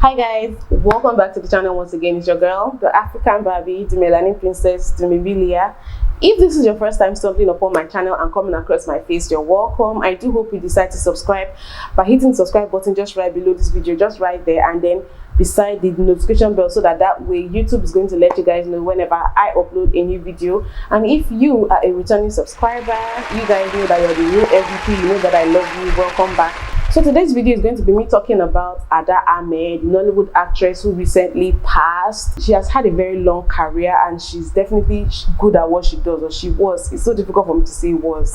Hi guys, welcome back to the channel once again. It's your girl, the African Barbie, the Melanin Princess, Dumebi. If this is your first time stumbling upon my channel and coming across my face, you're welcome. I do hope you decide to subscribe by hitting the subscribe button just right below this video, just right there, and then beside the notification bell, so that way YouTube is going to let you guys know whenever I upload a new video. And if you are a returning subscriber, you guys know that you're the new MVP, you know that I love you. Welcome back. So today's video is going to be me talking about Ada AMEH, the Nollywood actress who recently passed. She has had a very long career and she's definitely good at what she does, or she was. It's so difficult for me to say was.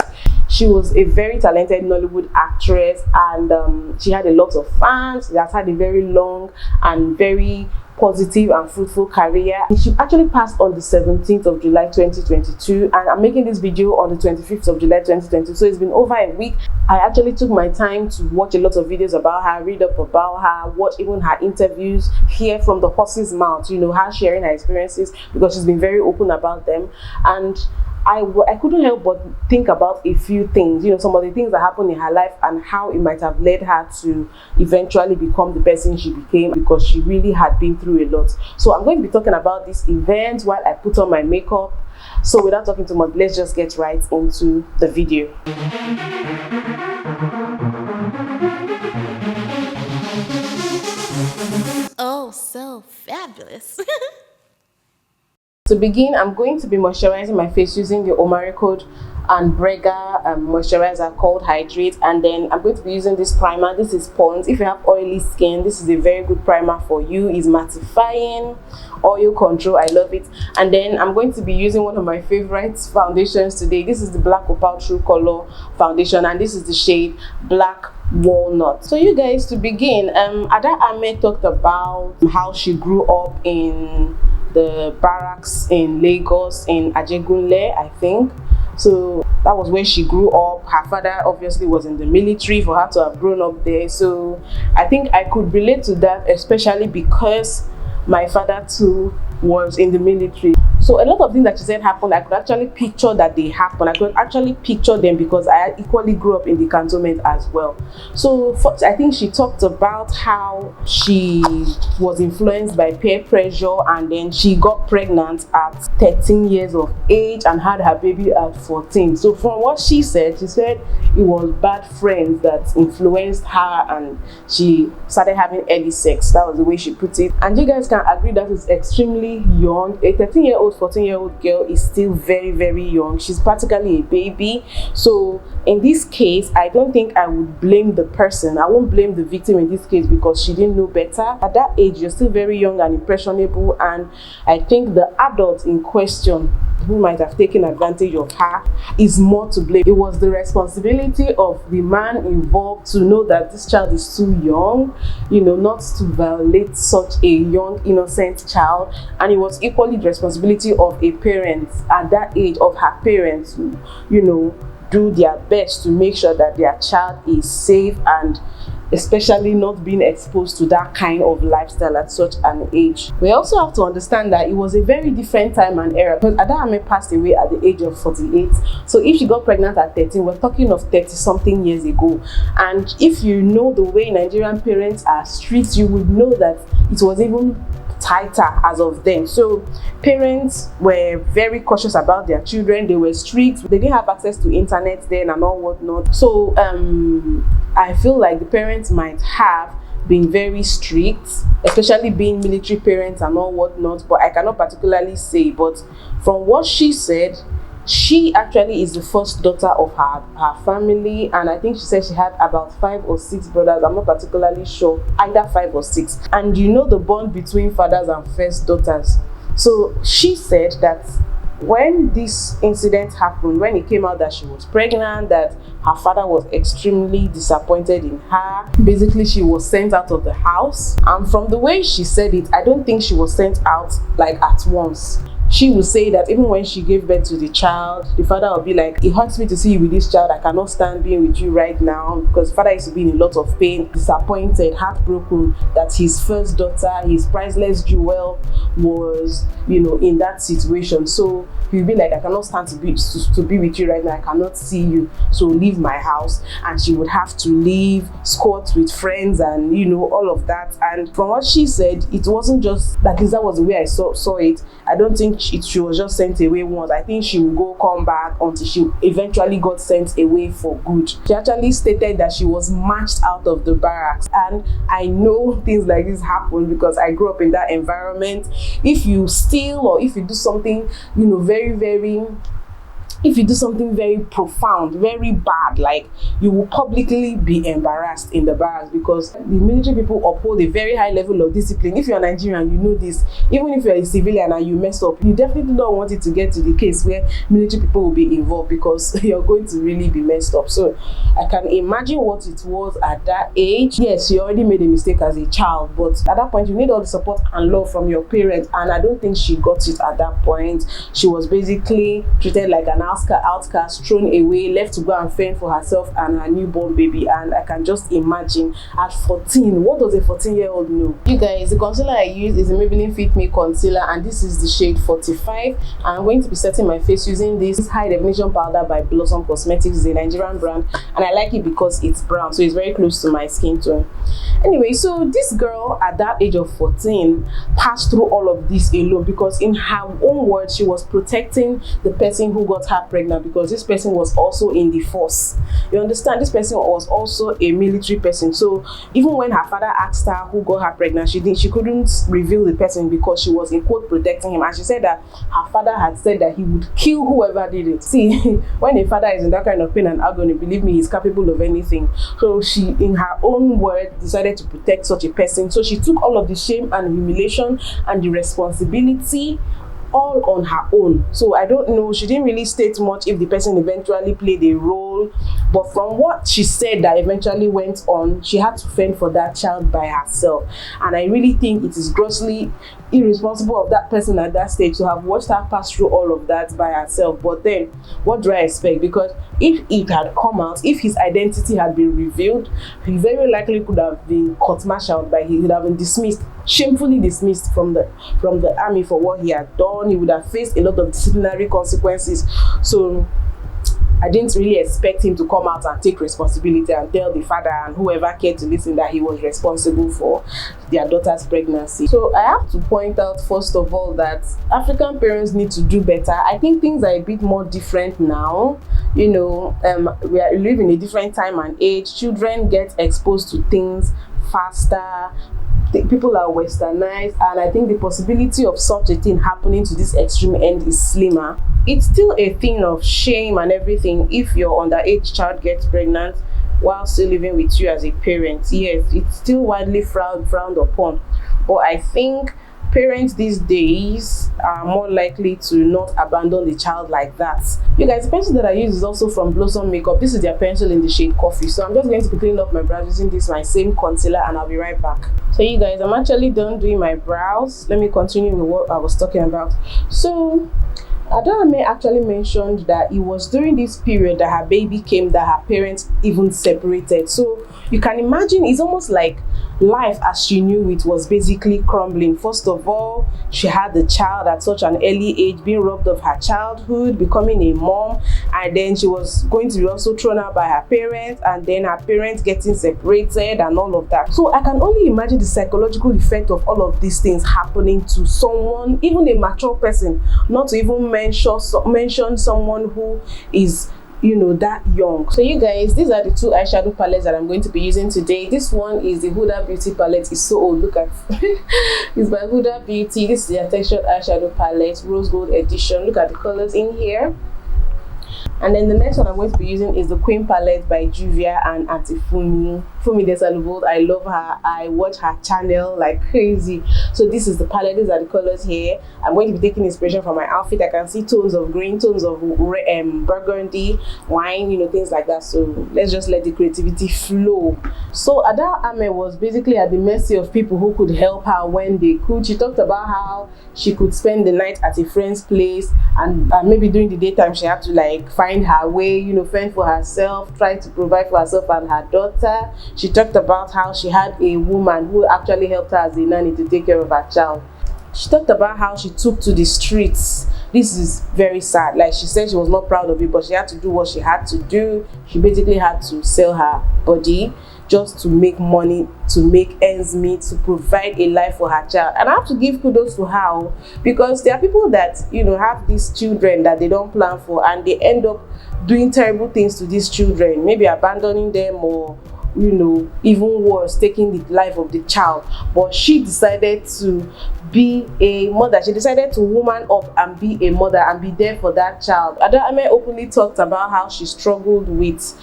She was a very talented Nollywood actress, and she had a lot of fans. She has had a very long and very positive and fruitful career. She actually passed on the 17th of July 2022, and I'm making this video on the 25th of July 2022, so it's been over a week. I actually took my time to watch a lot of videos about her, read up about her, watch even her interviews, hear from the horse's mouth, you know, her sharing her experiences, because she's been very open about them. And I couldn't help but think about a few things, you know, some of the things that happened in her life and how it might have led her to eventually become the person she became, because she really had been through a lot. So I'm going to be talking about this event while I put on my makeup. So without talking too much, let's just get right into the video. Oh, so fabulous. To begin, I'm going to be moisturizing my face using the Omari Code and Brega moisturizer called Hydrate, and then I'm going to be using this primer. This is Pond's. If you have oily skin, this is a very good primer for you. It's mattifying, oil control, I love it. And then I'm going to be using one of my favorite foundations today. This is the Black Opal True Color foundation, and this is the shade Black Walnut. So you guys, to begin, Ada AMEH talked about how she grew up in the barracks in Lagos, in Ajegunle, I think. So that was where she grew up. Her father obviously was in the military for her to have grown up there. So I think I could relate to that, especially because my father too was in the military. So a lot of things that she said happened, I could actually picture that they happened. I could actually picture them because I equally grew up in the cantonment as well. So first, I think she talked about how she was influenced by peer pressure, and then she got pregnant at 13 years of age and had her baby at 14. So from what she said it was bad friends that influenced her and she started having early sex. That was the way she put it. And you guys can agree that is extremely young. A 13-year-old, 14-year-old girl is still very, very young. She's practically a baby. So in this case, I don't think I would blame the person. I won't blame the victim in this case, because she didn't know better. At that age, you're still very young and impressionable, and I think the adult in question who might have taken advantage of her is more to blame. It was the responsibility of the man involved to know that this child is too young, you know, not to violate such a young innocent child. And it was equally the responsibility of a parent at that age, of her parents, to, you know, do their best to make sure that their child is safe, and especially not being exposed to that kind of lifestyle at such an age. We also have to understand that it was a very different time and era, because Ada AMEH passed away at the age of 48. So if she got pregnant at 13, we're talking of 30 something years ago. And if you know the way Nigerian parents are strict, you would know that it was even tighter as of then. So parents were very cautious about their children. They were strict. They didn't have access to internet then and all whatnot. So I feel like the parents might have been very strict, especially being military parents and all whatnot, but I cannot particularly say. But from what she said, she actually is the first daughter of her family, and I think she said she had about 5 or 6 brothers. I'm not particularly sure, either 5 or 6. And you know the bond between fathers and first daughters. So she said that when this incident happened, when it came out that she was pregnant, that her father was extremely disappointed in her. Basically, she was sent out of the house. And from the way she said it, I don't think she was sent out like at once. she would say that even when she gave birth to the child, the father would be like, it hurts me to see you with this child, I cannot stand being with you right now, because the father used to be in a lot of pain, disappointed, heartbroken that his first daughter, his priceless jewel, was, you know, in that situation. So he'll be like, I cannot stand to be with you right now, I cannot see you, so leave my house. And she would have to leave, squat with friends, and you know, all of that. And from what she said, it wasn't just that, that was the way I saw it. I don't think she was just sent away once. I think she would come back until she eventually got sent away for good. She actually stated that she was marched out of the barracks, and I know things like this happen because I grew up in that environment. If you steal, or if you do something, you know, if you do something very profound, very bad, like, you will publicly be embarrassed in the barracks, because the military people uphold a very high level of discipline. If you're Nigerian, you know this. Even if you're a civilian and you mess up, you definitely don't want it to get to the case where military people will be involved, because you're going to really be messed up. So I can imagine what it was at that age. Yes, you already made a mistake as a child, but at that point you need all the support and love from your parents, and I don't think she got it at that point. She was basically treated like an outcast, thrown away, left to go and fend for herself and her newborn baby. And I can just imagine at 14, what does a 14-year-old know? You guys, the concealer I use is a Maybelline Fit Me concealer, and this is the shade 45. I'm going to be setting my face using this high definition powder by Blossom Cosmetics. It's a Nigerian brand, and I like it because it's brown, so it's very close to my skin tone. Anyway, so this girl at that age of 14 passed through all of this alone, because in her own words, she was protecting the person who got her pregnant, because this person was also in the force. You understand? This person was also a military person. So even when her father asked her who got her pregnant, she couldn't reveal the person, because she was in quote protecting him. And she said that her father had said that he would kill whoever did it. See, when a father is in that kind of pain and agony, believe me, he's capable of anything. So she, in her own word, decided to protect such a person. So she took all of the shame and humiliation and the responsibility all on her own. So I don't know, she didn't really state much if the person eventually played a role, but from what she said that eventually went on, she had to fend for that child by herself. And I really think it is grossly irresponsible of that person at that stage to have watched her pass through all of that by herself. But then what do I expect? Because if it had come out, if his identity had been revealed, he very likely could have been court-martialed, he would have been dismissed, shamefully dismissed from the army for what he had done. He would have faced a lot of disciplinary consequences. So I didn't really expect him to come out and take responsibility and tell the father and whoever cared to listen that he was responsible for their daughter's pregnancy. So I have to point out, first of all, that African parents need to do better. I think things are a bit more different now. You know, we live in a different time and age. Children get exposed to things faster. People are westernized, and I think the possibility of such a thing happening to this extreme end is slimmer. It's still a thing of shame and everything if your underage child gets pregnant while still living with you as a parent. Yes, it's still widely frowned upon, but I think parents these days are more likely to not abandon the child like that. You guys, the pencil that I use is also from Blossom Makeup. This is their pencil in the shade Coffee. So I'm just going to be cleaning up my brows using this, my same concealer, and I'll be right back. So you guys, I'm actually done doing my brows. Let me continue with what I was talking about. So Ada Ameh actually mentioned that it was during this period that her baby came that her parents even separated. So you can imagine, it's almost like life as she knew it was basically crumbling. First of all, she had the child at such an early age, being robbed of her childhood, becoming a mom, and then she was going to be also thrown out by her parents, and then her parents getting separated and all of that. So I can only imagine the psychological effect of all of these things happening to someone, even a mature person, not to even mention someone who is, you know, that young. So you guys, these are the two eyeshadow palettes that I'm going to be using today. This one is the Huda Beauty palette. It's so old, look at it's by Huda Beauty. This is their textured eyeshadow palette, rose gold edition. Look at the colors in here. And then the next one I'm going to be using is the Queen palette by Juvia and Auntie Fumi. Fumi Desalubold, I love her. I watch her channel like crazy. So this is the palette. These are the colors here. I'm going to be taking inspiration from my outfit. I can see tones of green, tones of burgundy, wine, you know, things like that. So let's just let the creativity flow. So Ada Ameh was basically at the mercy of people who could help her when they could. She talked about how she could spend the night at a friend's place, and maybe during the daytime she had to like find her way, you know, fend for herself, try to provide for herself and her daughter. She talked about how she had a woman who actually helped her as a nanny to take care of her child. She talked about how she took to the streets. This is very sad. Like, she said she was not proud of it, but she had to do what she had to do. She basically had to sell her body just to make money, to make ends meet, to provide a life for her child. And I have to give kudos to her, because there are people that, you know, have these children that they don't plan for, and they end up doing terrible things to these children, maybe abandoning them, or, you know, even worse, taking the life of the child. But she decided to be a mother. She decided to woman up and be a mother and be there for that child. Ada Ameh openly talked about how she struggled with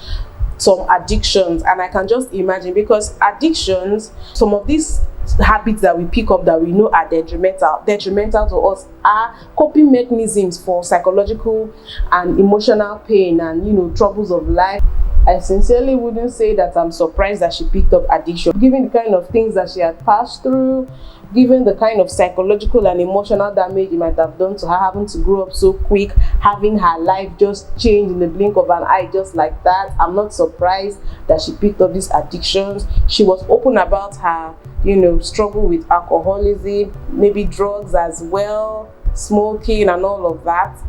some addictions, and I can just imagine, because addictions, some of these habits that we pick up that we know are detrimental to us, are coping mechanisms for psychological and emotional pain and, you know, troubles of life. I sincerely wouldn't say that I'm surprised that she picked up addiction, given the kind of things that she had passed through, given the kind of psychological and emotional damage it might have done to her, having to grow up so quick, having her life just change in the blink of an eye just like that. I'm not surprised that she picked up these addictions. She was open about her, you know, struggle with alcoholism, maybe drugs as well, smoking and all of that.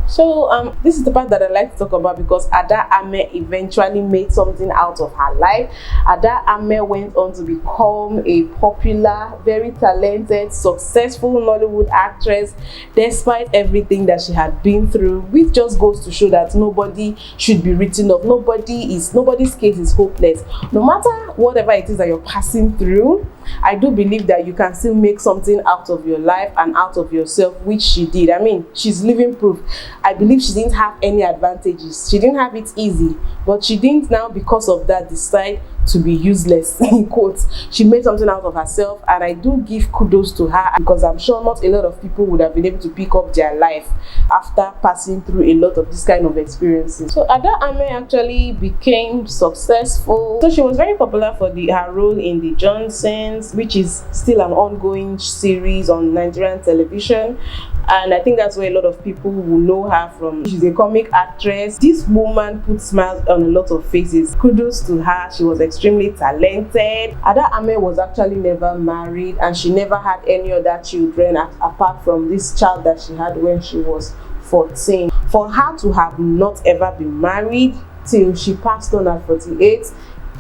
So this is the part that I like to talk about, because Ada Ameh eventually made something out of her life. Ada Ameh went on to become a popular, very talented, successful Nollywood actress, despite everything that she had been through, which just goes to show that nobody should be written off. Nobody's case is hopeless. No matter whatever it is that you're passing through, I do believe that you can still make something out of your life and out of yourself, which she did. I mean, she's living proof. I believe she didn't have any advantages. She didn't have it easy, but she didn't now, because of that, decide to be useless, in quotes. She made something out of herself, and I do give kudos to her, because I'm sure not a lot of people would have been able to pick up their life after passing through a lot of this kind of experiences. So Ada Ameh actually became successful. So she was very popular for her role in The Johnsons, which is still an ongoing series on Nigerian television. And I think that's where a lot of people will know her from. She's a comic actress. This woman put smiles on a lot of faces. Kudos to her. She was extremely talented. Ada Ameh was actually never married, and she never had any other children apart from this child that she had when she was 14. For her to have not ever been married till she passed on at 48,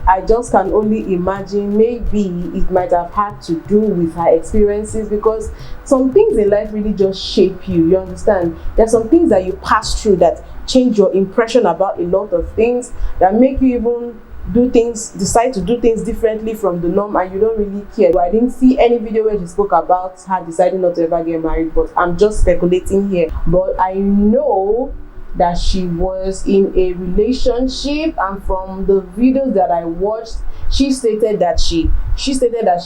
I just can only imagine maybe it might have had to do with her experiences, because some things in life really just shape you, you understand? There's some things that you pass through that change your impression about a lot of things, that make you even decide to do things differently from the norm, and you don't really care. So I didn't see any video where she spoke about her deciding not to ever get married, but I'm just speculating here. But I know that she was in a relationship, and from the videos that I watched, she stated that she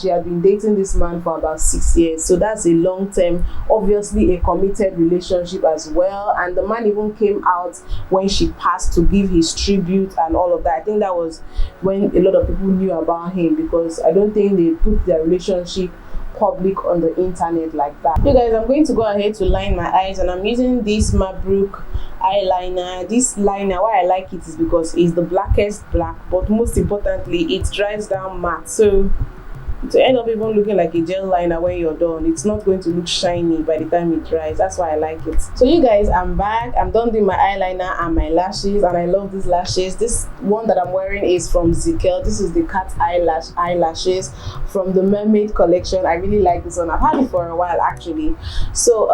had been dating this man for about 6 years. So that's a long term, obviously a committed relationship as well. And the man even came out when she passed to give his tribute and all of that. I think that was when a lot of people knew about him, because I don't think they put their relationship public on the internet like that. You guys, I'm going to go ahead to line my eyes, and I'm using this Mabrook eyeliner. This liner, why I like it is because it's the blackest black, but most importantly, it dries down matte, so to end up even looking like a gel liner when you're done, it's not going to look shiny by the time it dries. That's why I like it. So you guys, I'm back. I'm done doing my eyeliner and my lashes, and I love these lashes. This one that I'm wearing is from Zickel. This is the cat eyelashes from the Mermaid collection. I really like this one. I've had it for a while actually. So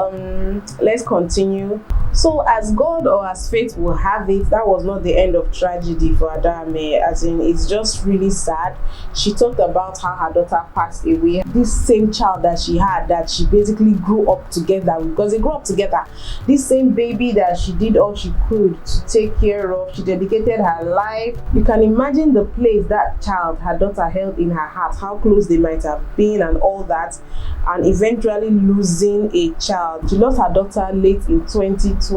let's continue. So as God or as fate will have it, that was not the end of tragedy for Ada Ameh. As in, it's just really sad. She talked about how her daughter passed away. This same child that she had, that she basically grew up together with, because they grew up together. This same baby that she did all she could to take care of, she dedicated her life. You can imagine the place that child, her daughter, held in her heart, how close they might have been and all that, and eventually losing a child. She lost her daughter late in 2020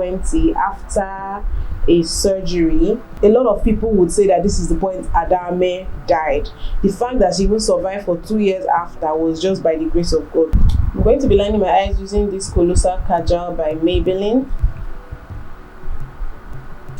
after a surgery. A lot of people would say that this is the point Ada Ameh died. The fact that she even survived for 2 years after was just by the grace of God. I'm going to be lining my eyes using this Colossal Kajal by Maybelline.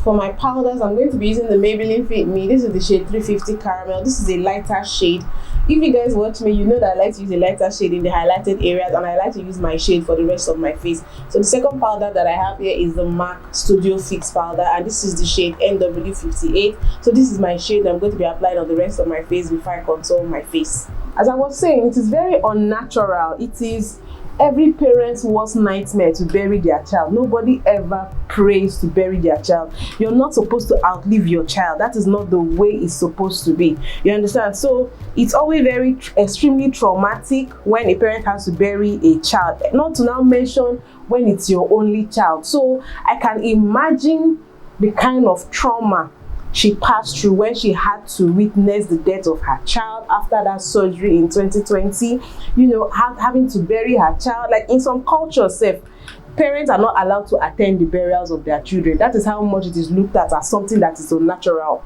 For my powders, I'm going to be using the Maybelline Fit Me. This is the shade 350 Caramel. This is a lighter shade. If you guys watch me, you know that I like to use a lighter shade in the highlighted areas, and I like to use my shade for the rest of my face. So the second powder that I have here is the MAC Studio Fix powder, and this is the shade NW58. So this is my shade that I'm going to be applying on the rest of my face before I contour my face. As I was saying, it is very unnatural. It is every parent's worst nightmare to bury their child. Nobody ever prays to bury their child. You're not supposed to outlive your child. That is not the way it's supposed to be. You understand? So it's always very extremely traumatic when a parent has to bury a child, not to now mention when it's your only child. So I can imagine the kind of trauma she passed through when she had to witness the death of her child after that surgery in 2020. You know, having to bury her child. Like in some cultures, parents are not allowed to attend the burials of their children. That is how much it is looked at as something that is unnatural.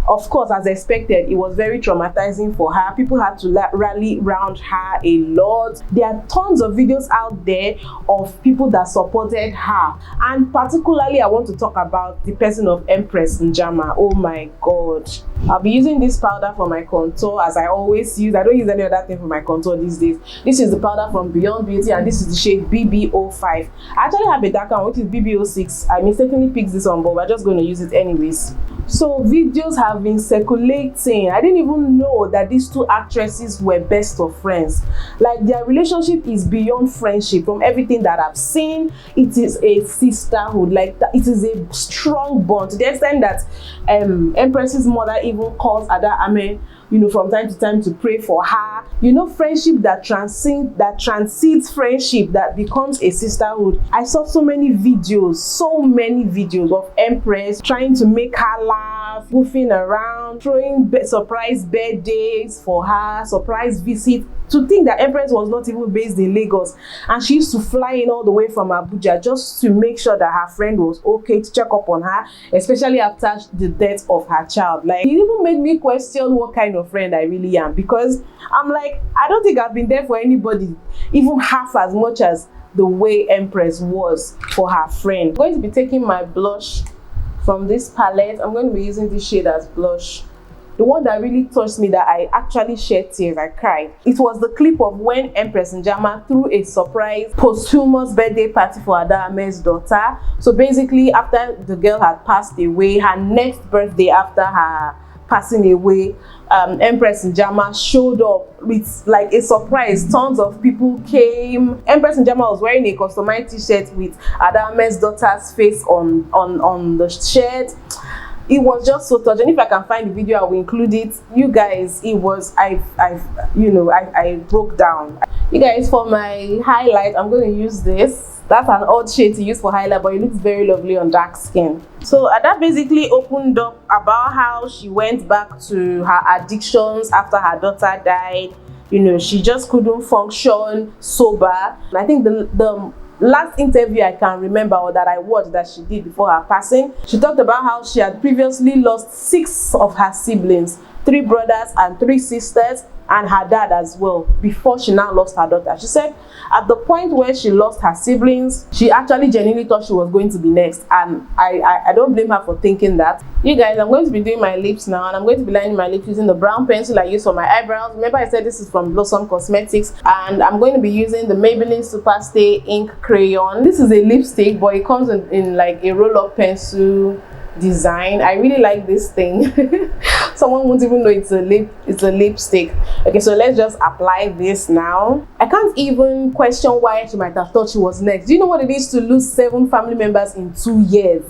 Of course, as expected, it was very traumatizing for her. People had to rally around her a lot. There are tons of videos out there of people that supported her. And particularly, I want to talk about the person of Empress Njama. Oh my God. I'll be using this powder for my contour as I always use. I don't use any other thing for my contour these days. This is the powder from Beyond Beauty, and this is the shade BB05. I actually have a darker one, which is BB06. I mistakenly picked this one, but we're just going to use it anyways. So videos have been circulating. I didn't even know that these two actresses were best of friends. Like, their relationship is beyond friendship. From everything that I've seen, it is a sisterhood. Like, it is a strong bond, to the extent that Empress's mother even calls Ada Ameh, you know, from time to time to pray for her. You know, friendship that transcends friendship, that becomes a sisterhood. I saw so many videos of Empress trying to make her laugh, goofing around, throwing surprise birthdays for her, surprise visits. To think that Empress was not even based in Lagos, and she used to fly in all the way from Abuja just to make sure that her friend was okay, to check up on her, especially after the death of her child. Like, it even made me question what kind of friend I really am, because I'm like, I don't think I've been there for anybody even half as much as the way Empress was for her friend. I'm going to be taking my blush from this palette. I'm going to be using this shade as blush. The one that really touched me, that I actually shed tears, I cried. It was the clip of when Empress Njama threw a surprise posthumous birthday party for Ada Ameh's daughter. So basically, after the girl had passed away, her next birthday after her passing away, Empress Njama showed up with like a surprise. Tons of people came. Empress Njama was wearing a customized t-shirt with Ada Ameh's daughter's face on the shirt. It was just so touching. If I can find the video, I will include it. You guys, it was, I broke down. You guys, for my highlight, I'm going to use this. That's an odd shade to use for highlight, but it looks very lovely on dark skin. So Ada basically opened up about how she went back to her addictions after her daughter died. You know, she just couldn't function sober. And I think the last interview I can remember, or that I watched, that she did before her passing, she talked about how she had previously lost 6 of her siblings, 3 brothers and 3 sisters, and her dad as well, before she now lost her daughter. She said at the point where she lost her siblings, she actually genuinely thought she was going to be next, and I don't blame her for thinking that. You guys, I'm going to be doing my lips now, and I'm going to be lining my lips using the brown pencil I use for my eyebrows. Remember, I said this is from Blossom Cosmetics, and I'm going to be using the Maybelline Superstay Ink Crayon. This is a lipstick, but it comes in like a roll-up pencil design. I really like this thing. someone won't even know it's a lipstick. Okay, so let's just apply this now. I can't even question why she might have thought she was next. Do you know what it is to lose 7 family members in 2 years?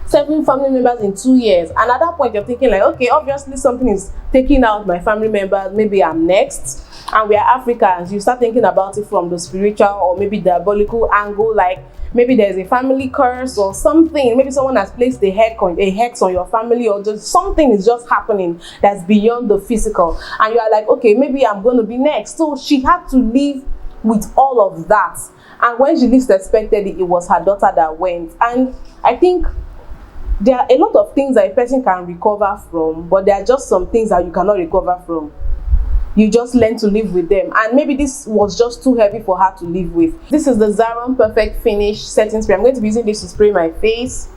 7 family members in 2 years. And at that point you're thinking like, okay, obviously something is taking out my family members, maybe I'm next. And we are Africans. You start thinking about it from the spiritual or maybe diabolical angle, like maybe there's a family curse or something. Maybe someone has placed a hex on your family, or just something is just happening that's beyond the physical. And you are like, okay, maybe I'm going to be next. So she had to live with all of that. And when she least expected it, it was her daughter that went. And I think there are a lot of things that a person can recover from, but there are just some things that you cannot recover from. You just learn to live with them, and maybe this was just too heavy for her to live with. This is the Zaron Perfect Finish Setting Spray. I'm going to be using this to spray my face.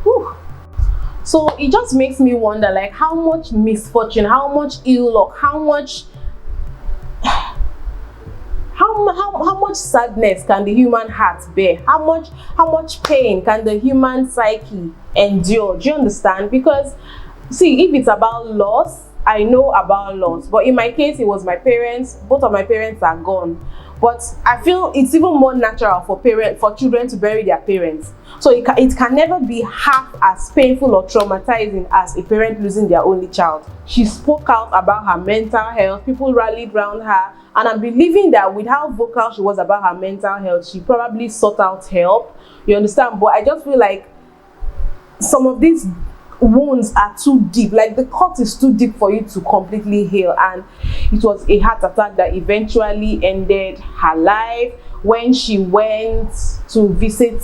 Whew. So it just makes me wonder, like, how much misfortune, how much ill luck, how much sadness can the human heart bear? How much pain can the human psyche endure? Do you understand? Because see, if it's about loss, I know about loss, but in my case, it was my parents. Both of my parents are gone. But I feel it's even more natural for children to bury their parents. So it can never be half as painful or traumatizing as a parent losing their only child. She spoke out about her mental health. People rallied around her, and I'm believing that with how vocal she was about her mental health, she probably sought out help. You understand? But I just feel like some of these wounds are too deep, like the cut is too deep for you to completely heal. And it was a heart attack that eventually ended her life when she went to visit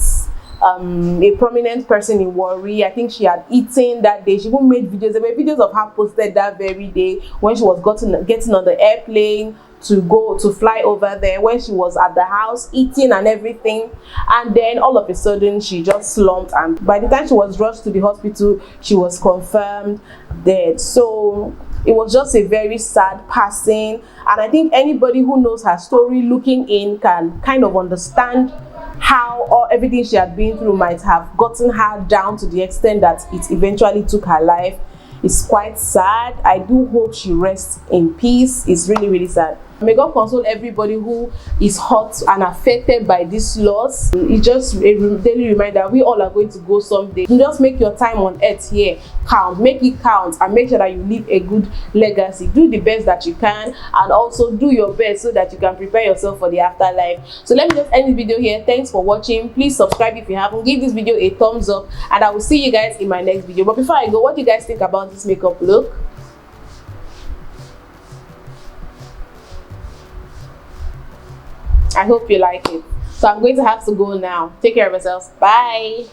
a prominent person in Warri. I think she had eaten that day. She even made videos. There were videos of her posted that very day when she was getting on the airplane to fly over there, when she was at the house eating and everything. And then all of a sudden she just slumped, and by the time she was rushed to the hospital, she was confirmed dead. So it was just a very sad passing, and I think anybody who knows her story looking in can kind of understand how everything she had been through might have gotten her down to the extent that it eventually took her life. It's quite sad. I do hope she rests in peace. It's really, really sad. May God console everybody who is hurt and affected by this loss. It's just a daily reminder we all are going to go someday. Just make your time on earth here count. Make it count, and make sure that you leave a good legacy. Do the best that you can, and also do your best so that you can prepare yourself for the afterlife. So let me just end the video here. Thanks for watching. Please subscribe if you haven't. Give this video a thumbs up, and I will see you guys in my next video. But before I go, what do you guys think about this makeup look? I hope you like it. So I'm going to have to go now. Take care of yourselves. Bye.